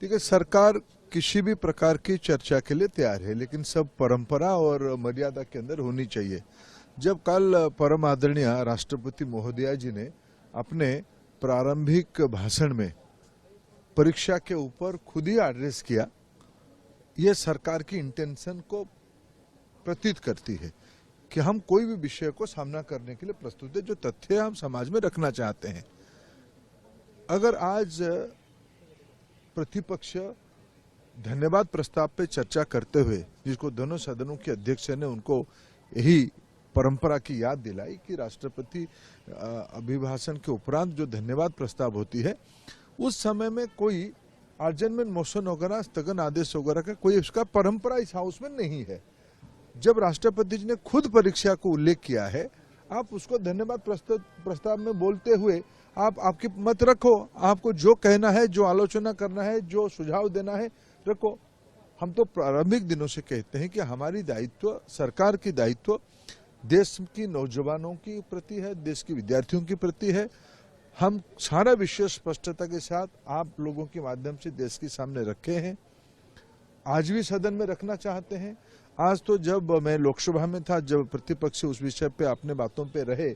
देखिए, सरकार किसी भी प्रकार की चर्चा के लिए तैयार है, लेकिन सब परंपरा और मर्यादा के अंदर होनी चाहिए। जब कल परम आदरणीय राष्ट्रपति महोदया जी ने अपने प्रारंभिक भाषण में परीक्षा के ऊपर खुद ही एड्रेस किया, ये सरकार की इंटेंशन को प्रतीत करती है कि हम कोई भी विषय को सामना करने के लिए प्रस्तुत है, जो तथ्य हम समाज में रखना चाहते हैं। अगर आज प्रतिपक्ष धन्यवाद प्रस्ताव पे चर्चा करते हुए, जिसको दोनों सदनों के अध्यक्ष ने उनको यही परंपरा की याद दिलाई कि राष्ट्रपति अभिभाषण के उपरांत जो धन्यवाद प्रस्ताव होती है, उस समय में कोई आर्जनमेंट मोशन वगैरह, स्थगन आदेश वगैरह का कोई उसका परंपरा इस हाउस में नहीं है। जब राष्ट्रपति जी ने खुद परीक्षा को उल्लेख किया है, आप उसको धन्यवाद प्रस्ताव में बोलते हुए आप आपकी मत रखो, आपको जो कहना है, जो आलोचना करना है, जो सुझाव देना है रखो। हम तो प्रारंभिक दिनों से कहते हैं कि हमारी दायित्व, सरकार की दायित्व देश की नौजवानों की प्रति है, देश के विद्यार्थियों की प्रति है। हम सारा विषय स्पष्टता के साथ आप लोगों के माध्यम से देश के सामने रखे हैं, आज भी सदन में रखना चाहते हैं। आज तो जब मैं लोकसभा में था, जब प्रतिपक्ष उस विषय पे अपने बातों पे रहे,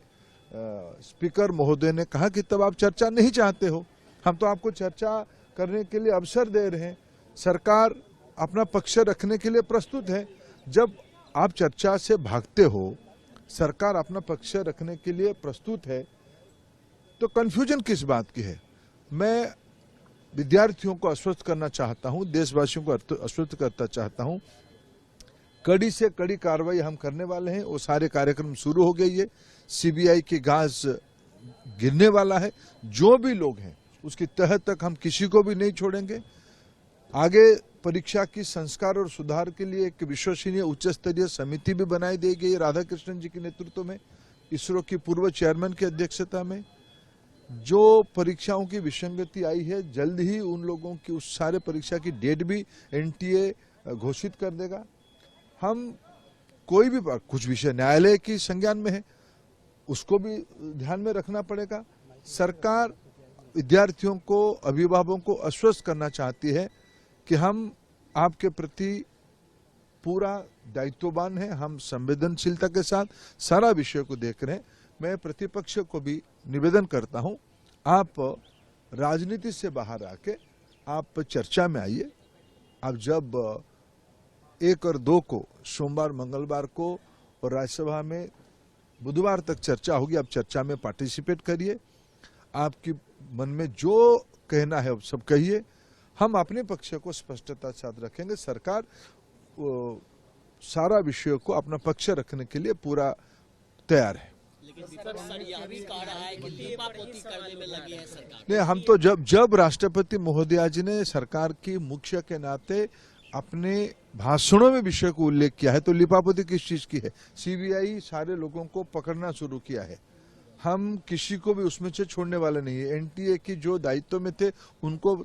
स्पीकर महोदय ने कहा कि तब आप चर्चा नहीं चाहते हो, हम तो आपको चर्चा करने के लिए अवसर दे रहे हैं, सरकार अपना पक्ष रखने के लिए प्रस्तुत है। जब आप चर्चा से भागते हो, सरकार अपना पक्ष रखने के लिए प्रस्तुत है, तो कंफ्यूजन किस बात की है? मैं विद्यार्थियों को आश्वस्त करना चाहता हूं, देशवासियों को आश्वस्त करना चाहता हूं, कड़ी से कड़ी कार्रवाई हम करने वाले हैं। वो सारे कार्यक्रम शुरू हो गई है, सीबीआई की गाज गिरने वाला है। जो भी लोग हैं उसकी तह तक हम किसी को भी नहीं छोड़ेंगे। आगे परीक्षा की संस्कार और सुधार के लिए एक विश्वसनीय उच्च स्तरीय समिति भी बनाई दी गई राधाकृष्णन जी के नेतृत्व में, इसरो की पूर्व चेयरमैन की अध्यक्षता में। जो परीक्षाओं की विसंगति आई है, जल्द ही उन लोगों की उस सारे परीक्षा की डेट भी एनटीए घोषित कर देगा। हम कोई भी कुछ विषय न्यायालय की संज्ञान में है, उसको भी ध्यान में रखना पड़ेगा। सरकार विद्यार्थियों को, अभिभावकों को आश्वस्त करना चाहती है कि हम आपके प्रति पूरा दायित्ववान हैं, हम संवेदनशीलता के साथ सारा विषय को देख रहे हैं। मैं प्रतिपक्ष को भी निवेदन करता हूं, आप राजनीति से बाहर आके आप चर्चा में आइए। आप जब 1 और 2 को, सोमवार मंगलवार को और राज्यसभा में बुधवार तक चर्चा होगी, आप चर्चा में पार्टिसिपेट करिए। आपकी मन में जो कहना है सब कहिए, हम अपने पक्ष को स्पष्टता के साथ रखेंगे। सरकार सारा विषयों को अपना पक्ष रखने के लिए पूरा तैयार है। लेकिन विपक्ष यह भी कह रहा है कि लीपापोती करने में लगी है सरकार। नहीं, हम तो जब राष्ट्रपति महोदया जी ने सरकार की मुख्य के नाते अपने भाषणों में विषय को उल्लेख किया है, तो लिपापोती किस चीज की है? सीबीआई सारे लोगों को पकड़ना शुरू किया है, हम किसी को भी उसमें से छोड़ने वाले नहीं है। एनटीए की जो दायित्व में थे उनको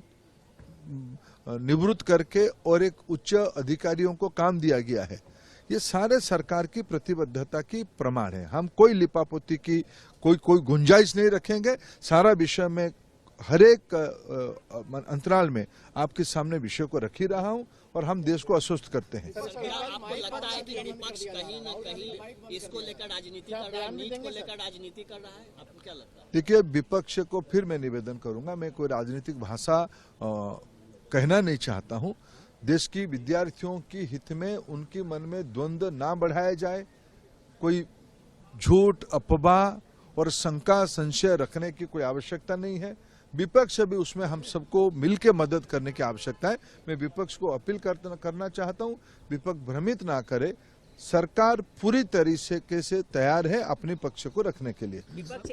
निवृत्त करके और एक उच्च अधिकारियों को काम दिया गया है। ये सारे सरकार की प्रतिबद्धता की प्रमाण है। हम कोई लिपापोती की कोई गुंजाइश नहीं रखेंगे। सारा विषय में हर एक अंतराल में आपके सामने विषय को रख ही रहा हूं और हम देश को आश्वस्त करते हैं। आपको लगता है कि विपक्ष कहीं न कहीं इसको लेकर राजनीति कर रहा है, नीच को लेकर राजनीति कर रहा है? आपको क्या लगता है? देखिए, विपक्ष को फिर मैं निवेदन करूंगा, मैं कोई राजनीतिक भाषा कहना नहीं चाहता हूं। देश की विद्यार्थियों की हित में उनके मन में द्वंद्व ना बढ़ाया जाए, कोई झूठ, अफवाह और शंका, संशय रखने की कोई आवश्यकता नहीं है। विपक्ष भी उसमें हम सबको मिलकर मदद करने की आवश्यकता है। मैं विपक्ष को अपील करना चाहता हूं, विपक्ष भ्रमित ना करे। सरकार पूरी तरीके से तैयार है अपने पक्ष को रखने के लिए।